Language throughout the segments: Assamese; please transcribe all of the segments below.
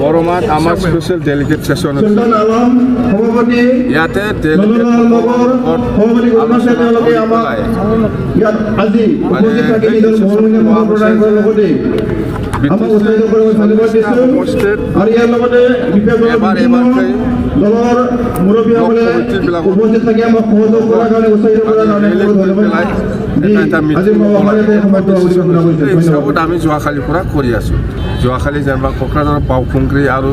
বৰমাত আমাৰ স্পেচিয়েল ডেলিগেট সেশন ইয়াতে আমি যোৱাকালিৰ পৰা কৰি আছো। যোৱাকালি যেনিবা কোকৰাঝাৰৰ বাওকুংগ্ৰী আৰু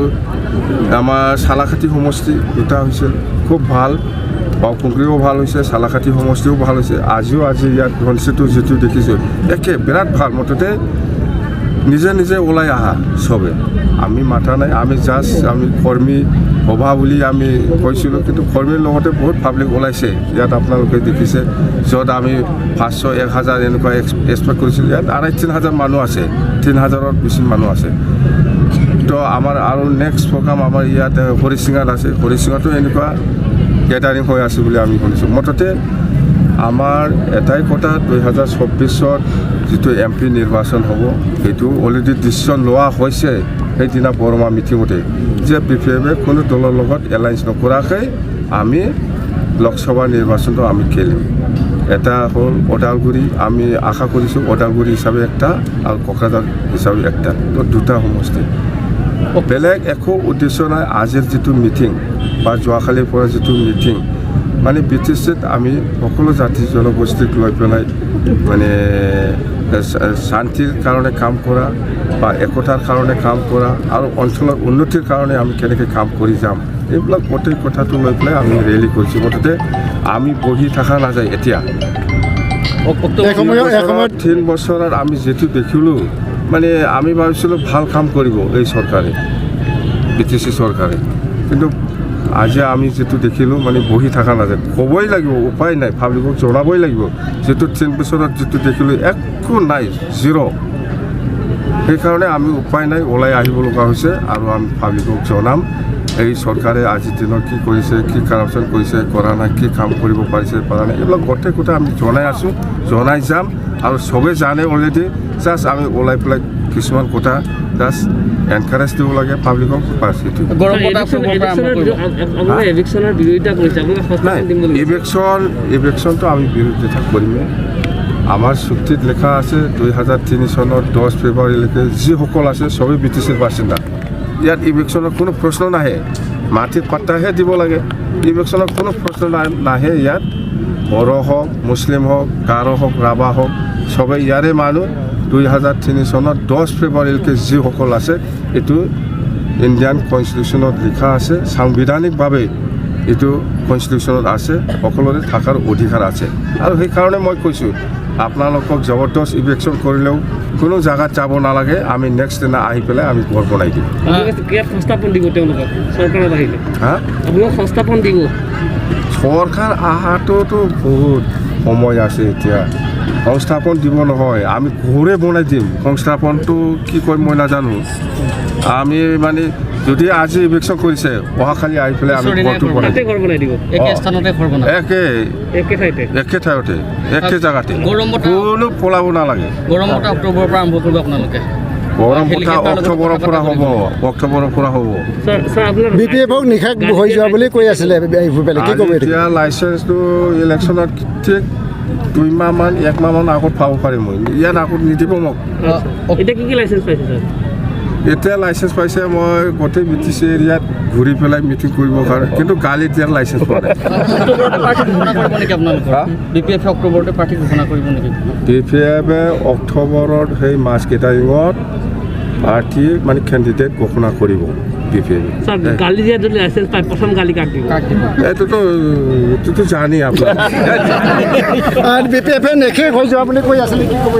আমাৰ চালাকাটি সমষ্টি দুটা হৈছিল, খুব ভাল। বাওকুংগ্ৰীও ভাল হৈছে, চালাকাটি সমষ্টিও ভাল হৈছে। আজি ইয়াত ধনচিটো যিটো দেখিছোঁ একে বিৰাট ভাল। মুঠতে নিজে নিজে ওলাই আহা চবে, আমি মাতা নাই। আমি জাষ্ট আমি কৰ্মী সভা বুলি আমি কৈছিলোঁ, কিন্তু কৰ্মীৰ লগতে বহুত পাব্লিক ওলাইছে। ইয়াত আপোনালোকে দেখিছে, য'ত আমি 500-1000 এনেকুৱা এক্সপেক্ট কৰিছিলোঁ, ইয়াত 2500-3000 মানুহ আছে, 3000ৰ বেছি মানুহ আছে। তো আমাৰ আৰু নেক্সট প্ৰগ্ৰাম আমাৰ ইয়াত হৰিচিঙাত আছে। হৰিচিঙাতো এনেকুৱা গেডাৰিং হৈ আছে বুলি আমি শুনিছোঁ। মুঠতে আমাৰ এটাই কথা, 2024-ত যিটো MP নিৰ্বাচন হ'ব, সেইটো অলৰেডি ডিচিশ্যন লোৱা হৈছে সেইদিনা বৰমা মিটিঙতে, যে BPF কোনো দলৰ লগত এলায়েন্স নকৰাকৈ আমি লোকসভা নিৰ্বাচনটো আমি খেলিম। এটা হ'ল ওদালগুৰি, আমি আশা কৰিছোঁ ওদালগুৰি হিচাপে একটা আৰু কোকৰাঝাৰ হিচাপে একটা, তো দুটা সমষ্টি। বেলেগ একো উদ্দেশ্য নাই। আজিৰ যিটো মিটিং বা যোৱাকালিৰ পৰা যিটো মিটিং, মানে BTCত আমি সকলো জাতি জনগোষ্ঠীক লৈ পেলাই মানে শান্তিৰ কাৰণে কাম কৰা বা একতাৰ কাৰণে কাম কৰা আৰু অঞ্চলৰ উন্নতিৰ কাৰণে আমি কেনেকৈ কাম কৰি যাম, এইবিলাক গোটেই কথাটো লৈ পেলাই আমি ৰেলী কৰিছোঁ। মুঠতে আমি বহি থকা নাযায়। এতিয়া 3 বছৰত আমি যিটো দেখিলোঁ, মানে আমি ভাবিছিলোঁ ভাল কাম কৰিব এই চৰকাৰে, BTC চৰকাৰে, কিন্তু আজি আমি যিটো দেখিলোঁ মানে বহি থকা নাযায়, ক'বই লাগিব, উপায় নাই, পাব্লিকক জনাবই লাগিব। যিটো 3 বছৰত যিটো দেখিলোঁ একো নাই, জিৰ'। সেইকাৰণে আমি উপায় নাই, ওলাই আহিব লগা হৈছে আৰু আমি পাব্লিকক জনাম এই চৰকাৰে আজিৰ দিনত কি কৰিছে, কি কাৰাপশ্যন কৰিছে, কৰা নাই, কি কাম কৰিব পাৰিছে, পৰা নাই, এইবিলাক গোটেই কথা আমি জনাই আছোঁ, জনাই যাম। আৰু চবেই জানে অলৰেডি, জাষ্ট আমি ওলাই পেলাই কিছুমান কথা জাষ্ট এনকাৰেজ দিব লাগে পাব্লিকক। ইলেকশ্যনটো আমি বিৰোধিতা কৰিমেই। আমাৰ চুক্তিত লেখা আছে 2003 চনৰ 10 ফেব্ৰুৱাৰীলৈকে যিসকল আছে চবেই BTCৰ বাসিন্দা। ইয়াত ইলেকশ্যনৰ কোনো প্ৰশ্ন নাহে, মাটিৰ পাট্টাহে দিব লাগে। ইলেকশ্যনৰ কোনো প্ৰশ্ন নাহে ইয়াত। বড়ো হওক, মুছলিম হওক, গাৰো হওক, ৰাভা হওক, চবেই ইয়াৰে মানুহ। 2003 চনৰ 10 ফেব্ৰুৱাৰীলৈকে যিসকল আছে, এইটো ইণ্ডিয়ান কনষ্টিটিউশ্যনত লিখা আছে, সাংবিধানিকভাৱে এইটো কনষ্টিটিউশ্যনত আছে, সকলোৰে থকাৰ অধিকাৰ আছে। আৰু সেইকাৰণে মই কৈছোঁ, আপোনালোকক জবৰদস্ত ইলেকশ্যন কৰিলেও কোনো জেগাত যাব নালাগে। আমি নেক্সট দিনা আহি পেলাই আমি ঘৰ বনাই দিম। সংস্থাপন দিব তেওঁলোকক চৰকাৰত আহিলে, আপোনালোক সংস্থাপন দিব। চৰকাৰ অহাটোতো বহুত সময় আছে। এতিয়া সংস্থাপন দিব নহয়, আমি ঘৰে বনাই দিম। সংস্থাপনটো কি কয় মই নাজানো। আমি মানে যদি আজি ইলেকশ্যন কৰিছে, অহাকালি আহি পেলাই আমি ঘৰটো বনাই দিম, একে ঠাইতে, একে জেগাতে, কোনো পলাব নালাগে। গৰমত অক্টোবৰৰ পৰা আৰম্ভ কৰিব আপোনালোকে? গৰম বন্ধ অক্টোবৰৰ পৰা হ'ব, অক্টোবৰৰ পৰা হ'ব। BPFক নিশা হৈ যোৱা বুলি কৈ আছিলে। এতিয়া লাইচেঞ্চটো ইলেকশ্যনত ঠিক 2 মাহমান 1 মাহমান আগত পাব পাৰিম মই। ইয়াত আগত নিদিব মোক। এতিয়া কি লাইচেঞ্চ পাইছে ছাৰ? এতিয়া লাইচেঞ্চ পাইছে মই গোটেই BTC এৰিয়াত ঘূৰি পেলাই মিটিং কৰিবৰ কাৰণে, কিন্তু গাড়ীত ইয়াত লাইচেঞ্চ পোৱা নাই। BPF অক্টোবৰতে প্ৰাৰ্থী ঘোষণা কৰিব নেকি? BPF অক্টোবৰত সেই মাছ কেটাৰিঙত প্ৰাৰ্থী মানে কেণ্ডিডেট ঘোষণা কৰিব। BPF গালি দিয়া যদি লাইচেঞ্চ পায়, প্ৰথম গালি কাক দিব? এইটোতো জানি আপোনাৰ BPF নেখে হৈ যোৱা বুলি কৈ আছিলে, কি ক'ব?